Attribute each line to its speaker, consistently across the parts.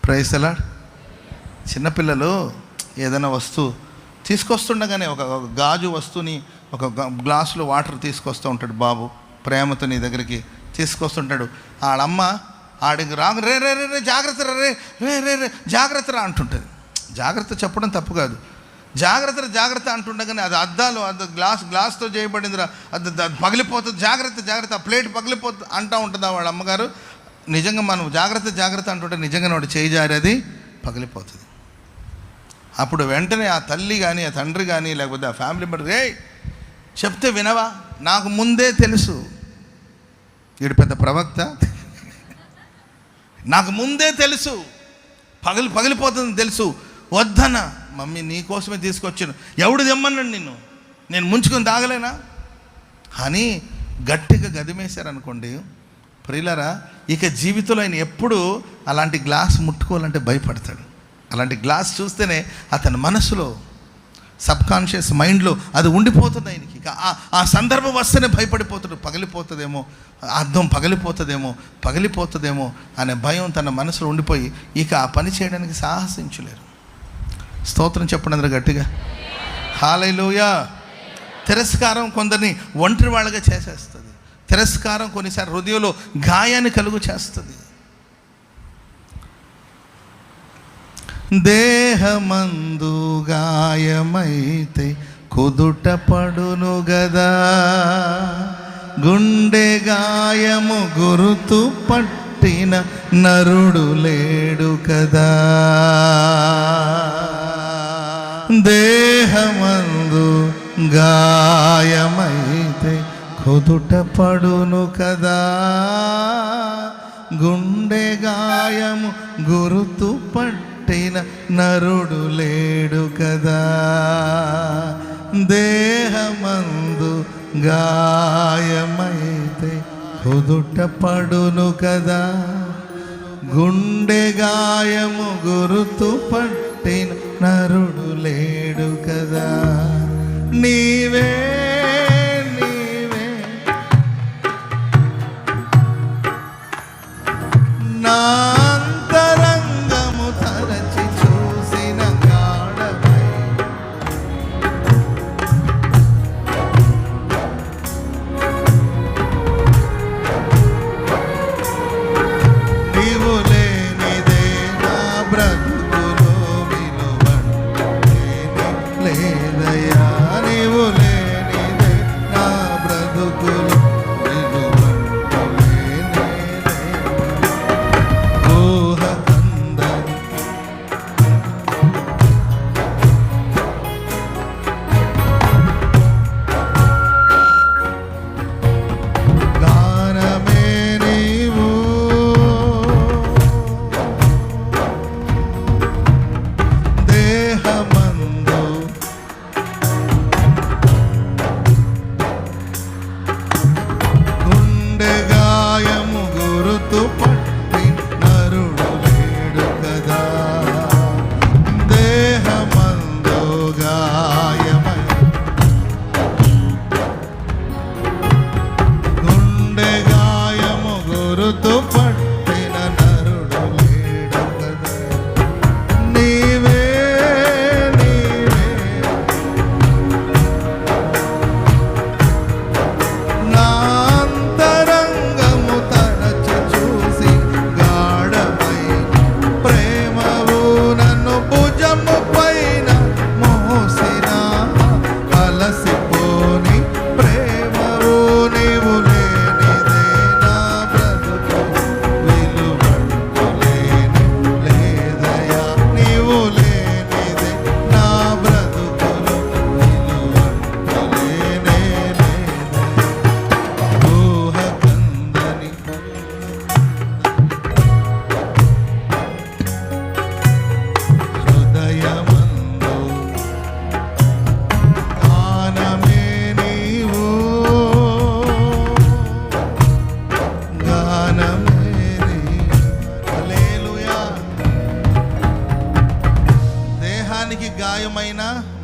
Speaker 1: Praise the lord. చిన్నపిల్లలు ఏదైనా వస్తువు తీసుకొస్తుండగానే ఒక గాజు వస్తువుని ఒక గ్లాసులో వాటర్ తీసుకొస్తూ ఉంటాడు బాబు, ప్రేమతో నీ దగ్గరికి తీసుకొస్తుంటాడు. ఆడమ్మ ఆడికి రాగు రే రే రే జాగ్రత్త రే రే రే రే జాగ్రత్త రా అంటుంటుంది. జాగ్రత్త చెప్పడం తప్పు కాదు, జాగ్రత్త అంటుండగానే అది అద్దాలు గ్లాస్తో చేయబడిందిరా, అది పగిలిపోతుంది, జాగ్రత్త ఆ ప్లేట్ పగిలిపోతుంది అంటూ ఉంటుంది వాళ్ళ అమ్మగారు. నిజంగా మనం జాగ్రత్త అంటుంటే నిజంగా వాడు చేయి జారి అది పగిలిపోతుంది. అప్పుడు వెంటనే ఆ తల్లి కానీ ఆ తండ్రి కానీ లేకపోతే ఆ ఫ్యామిలీ మెంబర్, రే చెప్తే వినవా, నాకు ముందే తెలుసు, వీడు పెద్ద ప్రవక్త, నాకు ముందే తెలుసు పగిలిపోతుంది తెలుసు, వద్దన్న మమ్మీ నీకోసమే తీసుకొచ్చాను, ఎవడు తెమ్మన్నాడు నిన్ను, నేను ముంచుకొని తాగలేనా అని గట్టిగా గదిమేశారనుకోండి ప్రియులారా, ఇక జీవితంలో ఆయన ఎప్పుడు అలాంటి గ్లాస్ ముట్టుకోవాలంటే భయపడతాడు. అలాంటి గ్లాస్ చూస్తేనే అతని మనసులో సబ్కాన్షియస్ మైండ్లో అది ఉండిపోతుంది ఆయనకి. ఇక ఆ సందర్భం వస్తేనే భయపడిపోతాడు, పగిలిపోతుందేమో, అద్దం పగిలిపోతుందేమో అనే భయం తన మనసులో ఉండిపోయి ఇక ఆ పని చేయడానికి సాహసించలేరు. స్తోత్రం చెప్పండి అందరూ గట్టిగా. హల్లెలూయా. తిరస్కారం కొందరిని ఒంటరి వాళ్ళగా చేసేస్తుంది. తిరస్కారం కొన్నిసార్లు హృదయంలో గాయాన్ని కలుగు చేస్తుంది. దేహమందు గాయమైతే కుదుట పడును గదా, గుండె గాయము గురుతు పట్టిన నరుడు లేడు కదా. దేహమందు గాయమైతే కుదుట పడును కదా, గుండె గాయము గురుతు పట్టిన నరుడు లేడు కదా. దేహమందు గాయమైతే కుదుట పడును కదా, గుండె గాయము గురుతు పట్టిన నరుడు లేడు కదా. నీవే నా అంతరంగము తరచి చూసిన గాఢమై, నీవు లేనిదే నా బ్రతుకులో విలువంటేనే లేదయ్యా, నీవు లేనిదే నా బ్రతుకులో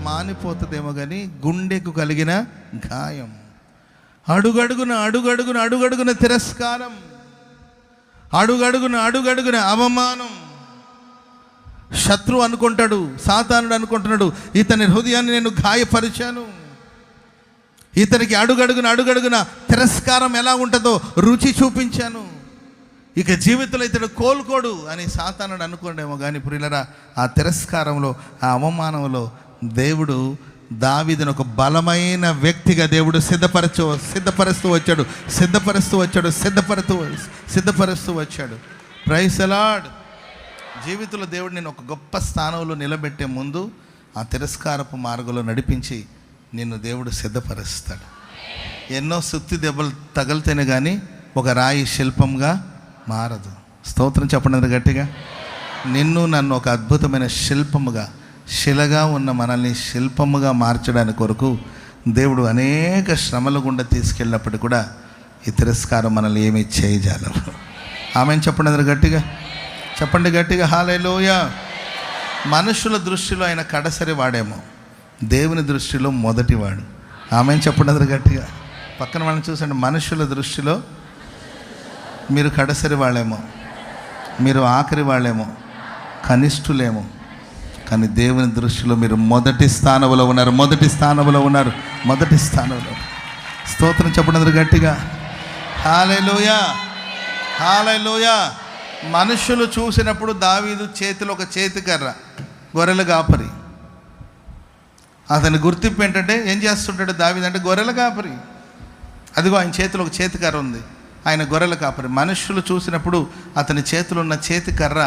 Speaker 1: మానిపోతుందేమో కానీ గుండెకు కలిగిన గాయం, అడుగడుగున తిరస్కారం, అడుగడుగున అవమానం, శత్రువు అనుకుంటాడు, సాతానుడు అనుకుంటున్నాడు, ఇతని హృదయాన్ని నేను గాయపరిచాను, ఇతనికి అడుగడుగున తిరస్కారం ఎలా ఉంటుందో రుచి చూపించాను, ఇక జీవితంలో ఇతడు కోలుకోడు అని సాతానుడు అనుకోండేమో. కానీ ప్రియులరా, ఆ తిరస్కారంలో, ఆ అవమానంలో దేవుడు దావీదును ఒక బలమైన వ్యక్తిగా దేవుడు సిద్ధపరుస్తూ వచ్చాడు. Praise the lord. జీవితంలో దేవుడు నేను ఒక గొప్ప స్థానంలో నిలబెట్టే ముందు ఆ తిరస్కారపు మార్గంలో నడిపించి నిన్ను దేవుడు సిద్ధపరుస్తాడు. ఎన్నో సుత్తి దెబ్బలు తగిలితేనే కానీ ఒక రాయి శిల్పంగా మారదు. స్తోత్రం చెప్పండి గట్టిగా. నన్ను ఒక అద్భుతమైన శిల్పముగా, శిలగా ఉన్న మనల్ని శిల్పముగా మార్చడానికి కొరకు దేవుడు అనేక శ్రమల గుండా తీసుకెళ్ళినప్పటికీ కూడా ఈ తిరస్కారం మనల్ని ఏమీ చేయజాలరు. ఆమెను చెప్పండి గట్టిగా హల్లెలూయా. మనుషుల దృష్టిలో ఆయన కడసరి వాడేమో, దేవుని దృష్టిలో మొదటివాడు. ఆమెను చెప్పండి గట్టిగా. పక్కన వాళ్ళని చూసండి. మనుషుల దృష్టిలో మీరు కడసరి వాళ్ళేమో, మీరు ఆఖరి వాళ్ళేమో, కనిష్ఠులేమో, కానీ దేవుని దృష్టిలో మీరు మొదటి స్థానంలో ఉన్నారు. స్తోత్రం చెప్పండి గట్టిగా. హల్లెలూయా. మనుషులు చూసినప్పుడు దావీదు చేతిలో ఒక చేతికర్ర, గొర్రెల కాపరి. అతని గుర్తింపు ఏంటంటే, ఏం చేస్తుంటాడు దావీదు అంటే గొర్రెల కాపరి. అదిగో ఆయన చేతిలో ఒక చేతికర్ర ఉంది, ఆయన గొర్రెల కాపరి. మనుషులు చూసినప్పుడు అతని చేతిలో ఉన్న చేతికర్ర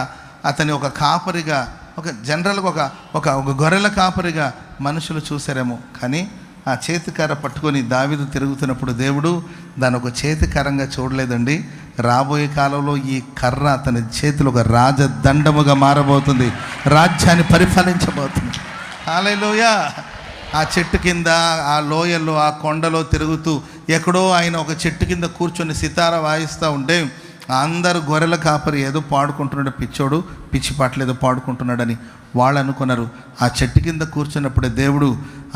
Speaker 1: అతని ఒక కాపరిగా, ఒక జనరల్గా ఒక గొర్రెల కాపరిగా మనుషులు చూసారేమో. కానీ ఆ చేతికర్ర పట్టుకొని దావీదు తిరుగుతున్నప్పుడు దేవుడు దాని ఒక చేతికర్రంగా చూడలేదండి. రాబోయే కాలంలో ఈ కర్ర అతని చేతిలో ఒక రాజదండముగా మారబోతుంది, రాజ్యాన్ని పరిపాలించబోతుంది. హల్లెలూయా. ఆ చెట్టు కింద, ఆ లోయల్లో, ఆ కొండలో తిరుగుతూ ఎక్కడో ఆయన ఒక చెట్టు కింద కూర్చొని సితార వాయిస్తూ ఉంటే అందరు గొర్రెల కాపరి ఏదో పాడుకుంటున్నాడు, పిచ్చోడు పిచ్చి పాటలు ఏదో పాడుకుంటున్నాడని వాళ్ళు అనుకున్నారు. ఆ చెట్టు కింద కూర్చున్నప్పుడే దేవుడు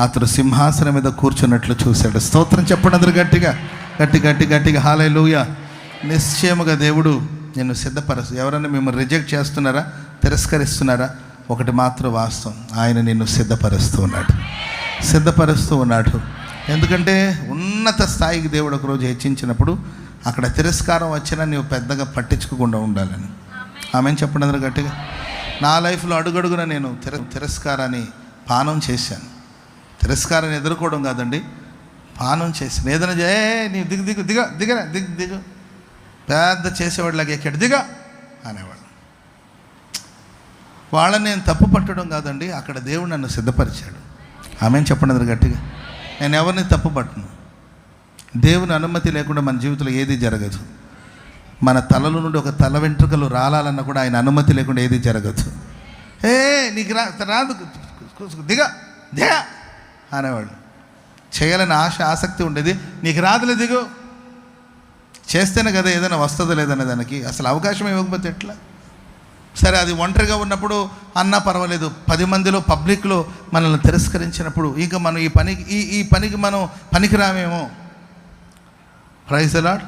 Speaker 1: అతడు సింహాసనం మీద కూర్చున్నట్లు చూశాడు. స్తోత్రం చెప్పండి అందరూ గట్టిగా హల్లెలూయా. నిశ్చయముగా దేవుడు నిన్ను ఎవరైనా మిమ్మల్ని రిజెక్ట్ చేస్తున్నారా, తిరస్కరిస్తున్నారా? ఒకటి మాత్రం వాస్తవం, ఆయన నిన్ను సిద్ధపరుస్తూ ఉన్నాడు. ఎందుకంటే ఉన్నత స్థాయికి దేవుడు ఒకరోజు హెచ్చించినప్పుడు అక్కడ తిరస్కారం వచ్చినా నీవు పెద్దగా పట్టించుకోకుండా ఉండాలని. ఆమెను చెప్పండి అందరూ గట్టిగా. నా లైఫ్లో అడుగడుగున నేను తిరస్కారాన్ని పానం చేశాను. తిరస్కారాన్ని ఎదుర్కోవడం కాదండి, పానం చేశాను. ఏదైనా నీవు దిగు పెద్ద చేసేవాడిలాగా ఎక్కడ దిగా అనేవాడు. వాళ్ళని నేను తప్పు పట్టడం కాదండి, అక్కడ దేవుడు నన్ను సిద్ధపరిచాడు. ఆమెను చెప్పండి అందరూ గట్టిగా. నేను ఎవరిని తప్పు పట్టను. దేవుని అనుమతి లేకుండా మన జీవితంలో ఏది జరగదు. మన తలలో నుండి ఒక తల వెంట్రుకలు రాలాలన్నా కూడా ఆయన అనుమతి లేకుండా ఏది జరగదు. నీకు రాదు దిగా అనేవాడు. చేయాలని ఆసక్తి ఉండేది, నీకు రాదులే దిగు. చేస్తేనే కదా ఏదైనా వస్తుందో లేదనే దానికి అసలు అవకాశం ఇవ్వకపోతే ఎట్లా? సరే, అది ఒంటరిగా ఉన్నప్పుడు అన్నా పర్వాలేదు, 10 మందిలో పబ్లిక్లో మనల్ని తిరస్కరించినప్పుడు ఇంకా మనం ఈ పనికి మనం పనికిరామేమో. Praise the lord.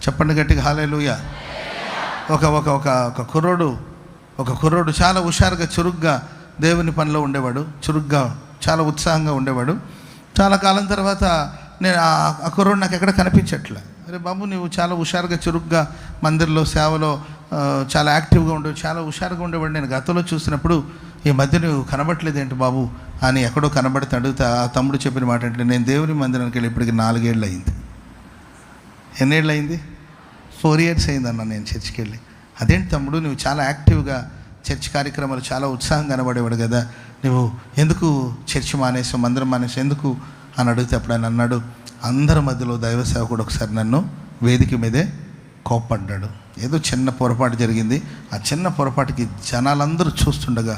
Speaker 1: చెప్పండి గట్టిగా హల్లెలూయా. ఒక కుర్రోడు చాలా హుషారుగా, చురుగ్గా దేవుని పనిలో ఉండేవాడు, చాలా ఉత్సాహంగా ఉండేవాడు. చాలా కాలం తర్వాత నేను ఆ కుర్రోడు నాకు ఎక్కడ కనిపించట్లే. అరే బాబు, నువ్వు చాలా హుషారుగా, చురుగ్గా మందిర్లో సేవలో చాలా యాక్టివ్గా ఉండేవి, చాలా హుషారుగా ఉండేవాడు. నేను గతంలో చూసినప్పుడు ఈ మధ్య నువ్వు కనబడట్లేదు ఏంటి బాబు అని ఎక్కడో కనబడితే అడిగితే ఆ తమ్ముడు చెప్పిన మాట అంటే, నేను దేవుని మందిరానికి వెళ్ళి ఇప్పటికి 4 ఏళ్ళు అయింది. ఎన్నేళ్ళు అయింది? 4 years అయిందన్న నేను చర్చికి వెళ్ళి. అదేంటి తమ్ముడు, నువ్వు చాలా యాక్టివ్గా చర్చ్ కార్యక్రమాలు చాలా ఉత్సాహంగా కనబడేవాడు కదా, నువ్వు ఎందుకు చర్చ్ మానేసావు, మందిరం మానేసావు ఎందుకు అని అడిగితే అప్పుడు ఆయన అన్నాడు, అందరి మధ్యలో దైవ సేవకుడు ఒకసారి నన్ను వేదిక మీదే కోప్పడ్డాడు. ఏదో చిన్న పొరపాటు జరిగింది. ఆ చిన్న పొరపాటుకి జనాలందరూ చూస్తుండగా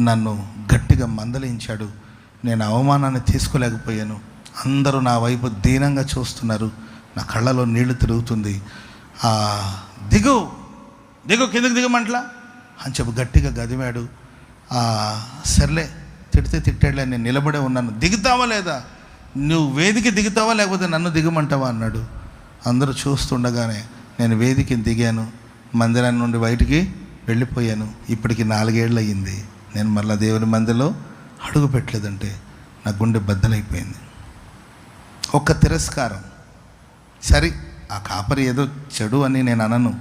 Speaker 1: నన్ను గట్టిగా మందలించాడు. నేను అవమానాన్ని తీసుకోలేకపోయాను. అందరూ నా వైపు దీనంగా చూస్తున్నారు, నా కళ్ళలో నీళ్లు తిరుగుతుంది. దిగు కిందకి దిగమంటలా అని చెప్పి గట్టిగా గదిమాడు. సర్లే, తిట్టాడులే, నేను నిలబడే ఉన్నాను. దిగుతావా లేదా, నువ్వు వేదిక దిగుతావా లేకపోతే నన్ను దిగమంటావా అన్నాడు. అందరూ చూస్తుండగానే నేను వేదికని దిగాను, మందిరాన్ని నుండి బయటికి వెళ్ళిపోయాను. ఇప్పటికి 4 ఏళ్ళు అయ్యింది, నేను మళ్ళీ దేవుని మందిలో అడుగు పెట్టలేదంటే నా గుండె బద్దలైపోయింది. ఒక్క తిరస్కారం. సరే, ఆ కాపరి ఏదో చెడు అని నేను అనను.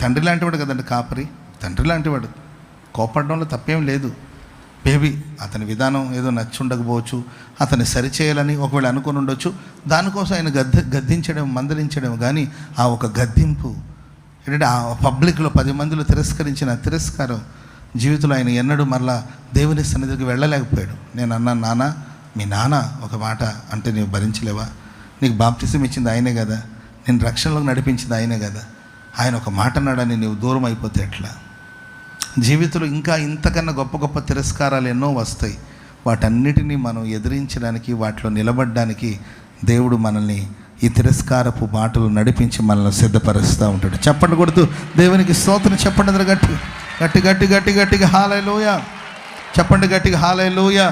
Speaker 1: తండ్రి లాంటివాడు కదండి కాపరి, తండ్రి లాంటివాడు. కోపడడంలో తప్పేం లేదు. బేబీ అతని విధానం ఏదో నచ్చి ఉండకపోవచ్చు, అతన్ని సరిచేయాలని ఒకవేళ అనుకుని ఉండొచ్చు. దానికోసం ఆయన గద్దించడం, మందలించడం. కానీ ఆ ఒక గద్దింపు ఏంటంటే ఆ పబ్లిక్లో 10 మందిలో తిరస్కరించిన తిరస్కారం జీవితంలో ఆయన ఎన్నడూ మరలా దేవుని సన్నిధికి వెళ్ళలేకపోయాడు. నేను అన్నాను, నాన్న, మీ నాన్న ఒక మాట అంటే నీవు భరించలేవా? నీకు బాప్తిసం ఇచ్చింది ఆయనే కదా, నేను రక్షణలోకి నడిపించింది ఆయనే కదా. ఆయన ఒక మాట అన్నాడని నీవు దూరం అయిపోతే ఎట్లా? జీవితంలో ఇంకా ఇంతకన్నా గొప్ప గొప్ప తిరస్కారాలు ఎన్నో వస్తాయి. వాటన్నిటినీ మనం ఎదిరించడానికి, వాటిలో నిలబడడానికి దేవుడు మనల్ని ఈ తిరస్కారపు మాటలు నడిపించి మనల్ని సిద్ధపరుస్తూ ఉంటాడు. చెప్పండి కొడుతూ దేవునికి స్తోత్రం చెప్పండి. గట్టి గట్టి గట్టి గట్టి గట్టిగా హల్లెలూయా చెప్పండి. గట్టిగా హల్లెలూయా.